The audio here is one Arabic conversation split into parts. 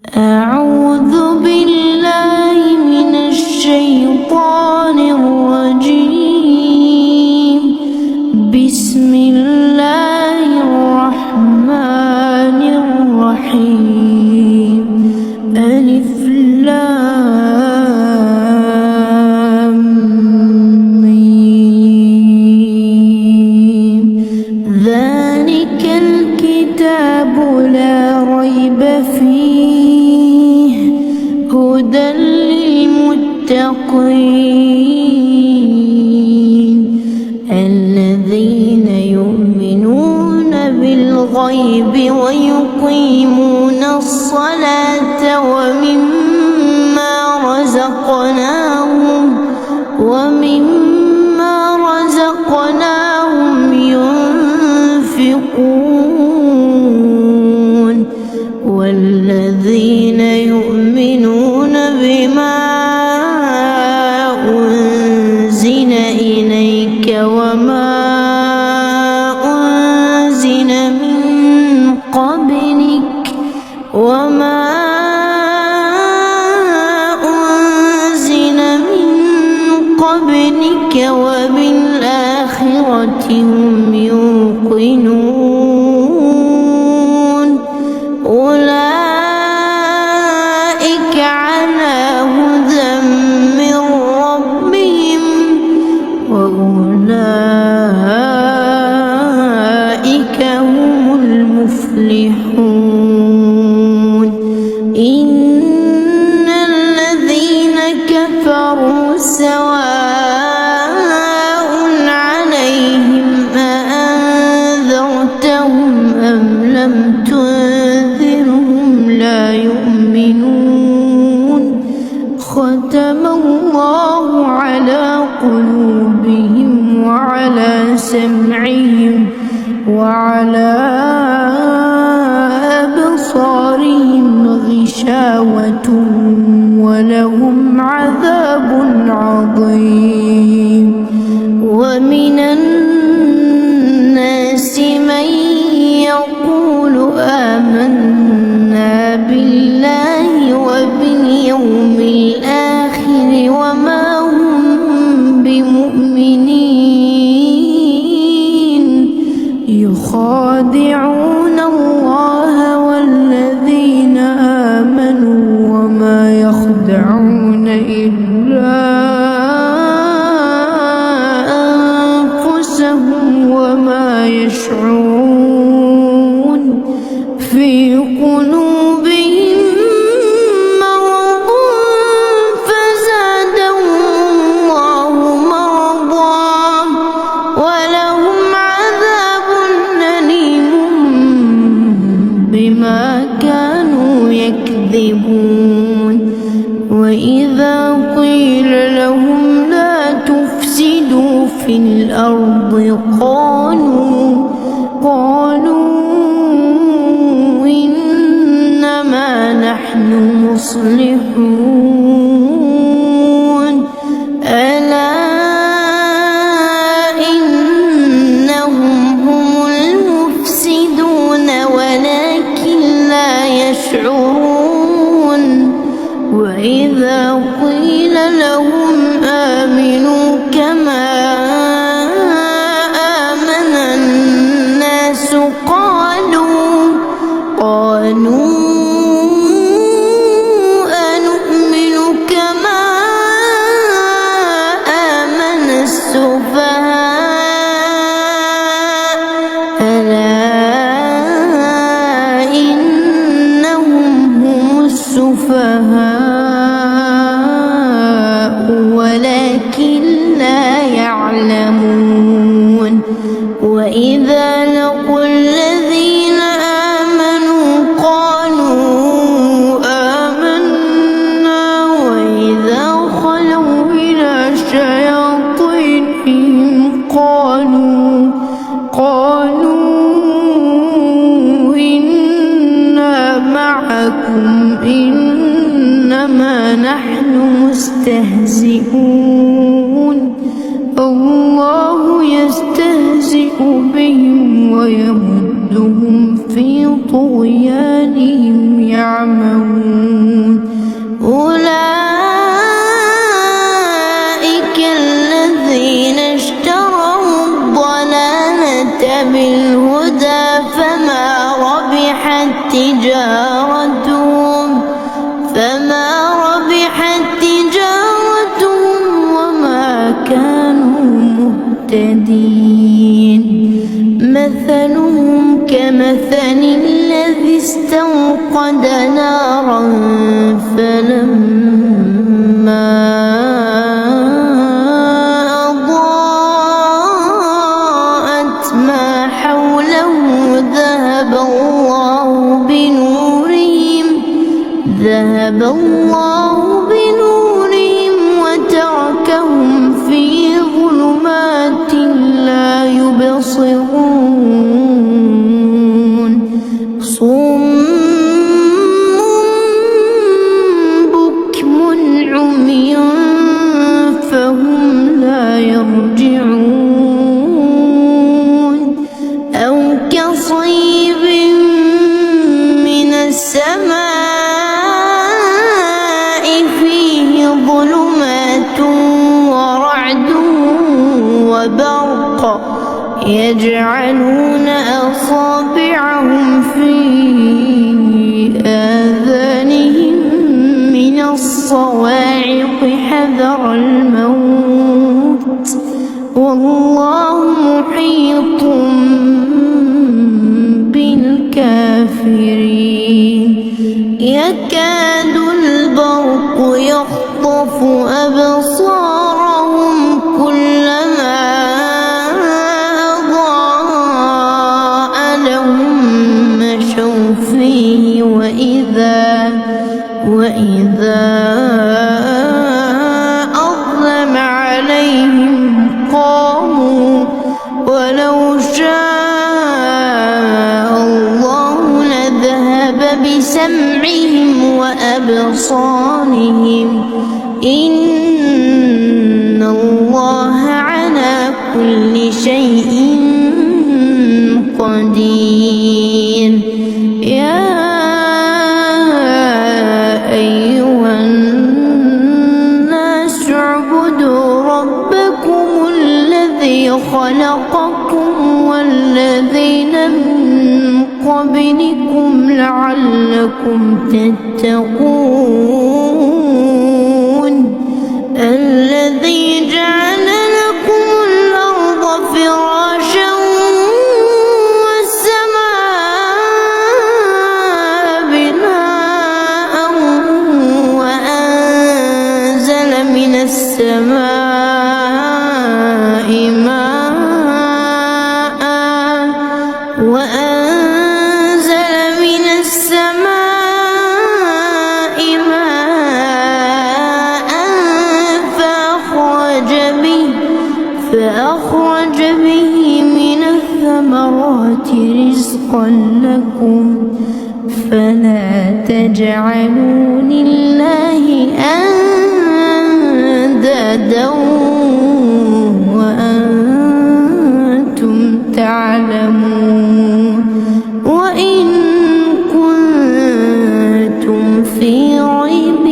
أعوذ بالله من الشيطان الرجيم. بسم الله الرحمن الرحيم. ألف لام ميم. ذلك الكتاب لا ريب فيه هدى للمتقين الذين يؤمنون بالغيب ويقيمون الصلاة ومما رزقناهم ينفقون والذين يؤمنون بما أنزل إليك وما أنزل من قبلك وبالآخرة هم يوقنون. أولئك على هدى من ربهم وأولئك هم المفلحون. إن الذين كفروا سواء عليهم أأنذرتهم أم لم تنذرهم لا يؤمنون. ختم الله على قلوبهم وعلى سمعهم وعلى أبصارهم غشاوة ولهم عذاب عظيم. ومن الناس من يقول آمنا بالله وباليوم الآخر وما هم بمؤمنين يخادعون الله والذين آمنوا وما يخدعون إلا أنفسهم وما يشعرون. في قلوبهم مرض فزادهم الله مرضا ولهم عذاب أليم بما كانوا يكذبون. وإذا قيل لهم لا تفسدوا في الأرض قالوا إنما نحن مصلحون. ألا إنهم هم المفسدون ولكن لا يشعرون. وإذا قيل لهم آمنوا كما آمن الناس قالوا أنؤمن كما آمن السفهاء ألا إنهم هم السفهاء ولكن لا يعلمون. وإذا لقوا الذين آمنوا قالوا آمنا وإذا خلوا إلى شياطينهم قالوا إنا معكم إنما نحن مستهزئون. الله يستهزئ بهم ويمدهم في طغيانهم يعمهون. تجارتهم وما كانوا مهتدين. مثلهم كمثل الذي استوقد نارا فلما أضاءت ما حوله ذهب الله بنورهم وتركهم في ظلمات لا يبصرون. صم بكم عمي فهم لا يرجعون. أو كصيب من السماء فيه ظلمات ورعد وبرق يجعلون أصابعهم في آذانهم من الصواعق حذر الموت والله محيط بالكافرين. يكاد البرق يخطف أبصارهم كلما أضاء لهم مشوا فيه وإذا أظلم عليهم قاموا ولو شاء الله لذهب بسمعهم وأبصارهم إن الله على كل شيء قدير. يا أيها الناس اعبدوا ربكم الذي خلقكم والذين من قبلكم لعلكم تتقون. الذي جعل لكم الأرض فراشا والسماء بناء وأنزل من السماء فأخرج به من الثمرات رزقا لكم فلا تجعلوا لله أندادا وأنتم تعلمون. وإن كنتم في ريب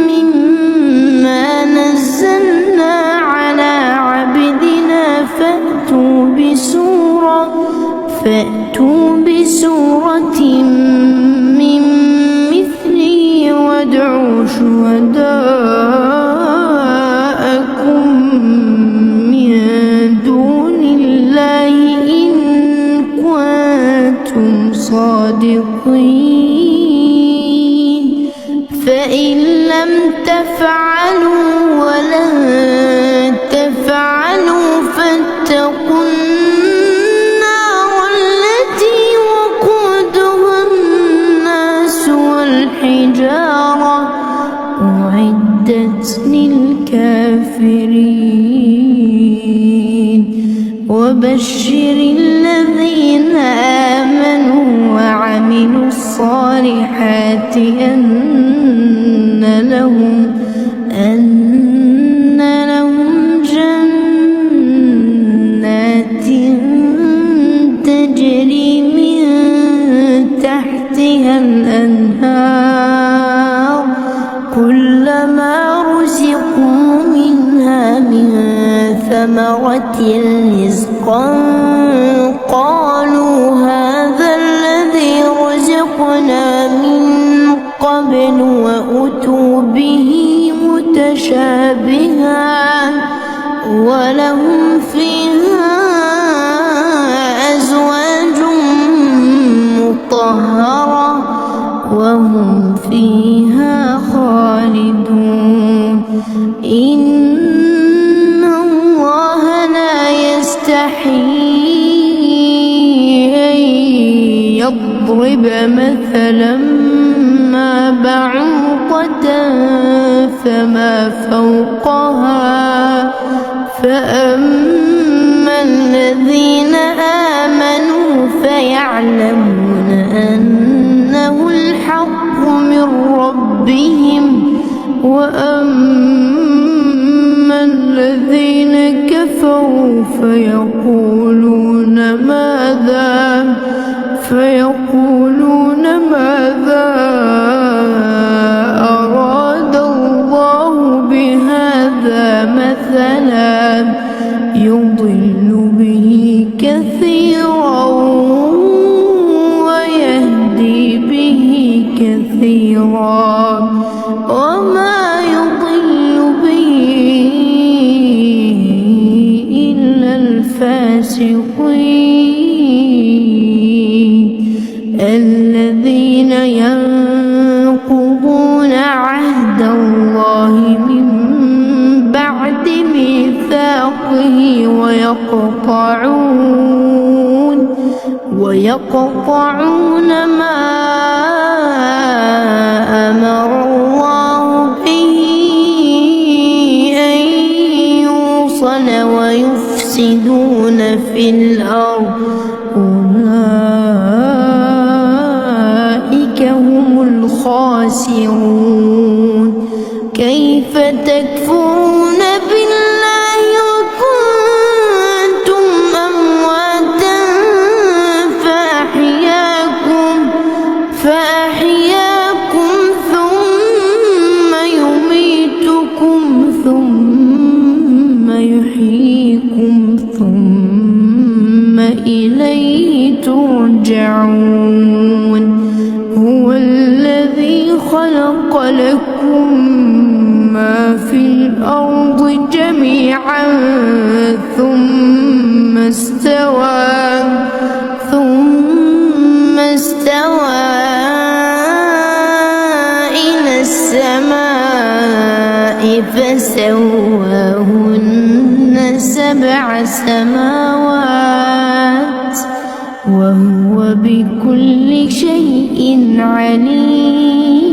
مما نزلنا على عبدنا فأتوا بسورة من مثله وادعوا شهداءكم من دون الله إن كنتم صادقين. فإن لم تفعلوا ولن تفعلوا فاتقوا النار التي وقودها الناس والحجارة أعدت للكافرين. وبشر الذين آمنوا وعملوا الصالحات أن لهم جنات تجري من تحتها الأنهار كلما رزقوا منها من ثمرة رزقا قالوا هذا الذي رزقنا قبل وأتوا به متشابها ولهم فيها أزواج مطهرة وهم فيها خالدون. إن الله لا يستحيي أن يضرب مثلا ما بعوضة فما فوقها فأما الذين آمنوا فيعلمون أنه الحق من ربهم وأما الذين كفروا فيقولون ماذا أراد الله بهذا مثلا يضل به كثيرا ويهدي به كثيرا وما يضل به إلا الفاسقين الذين ينقضون عهد الله من بعد ميثاقه ويقطعون ما أمر الله به أن يوصل ويفسدون في الأرض أولئك هم الخاسرون. كيف تكفرون بالله وكنتم أمواتا فأحياكم ثم يميتكم ثم يحييكم ثم إليه ترجعون. هو الذي خلق لكم ما في الأرض جميعا ثم استوى إلى السماء فسواهن 7 سماوات وهو بكل شيء عليم.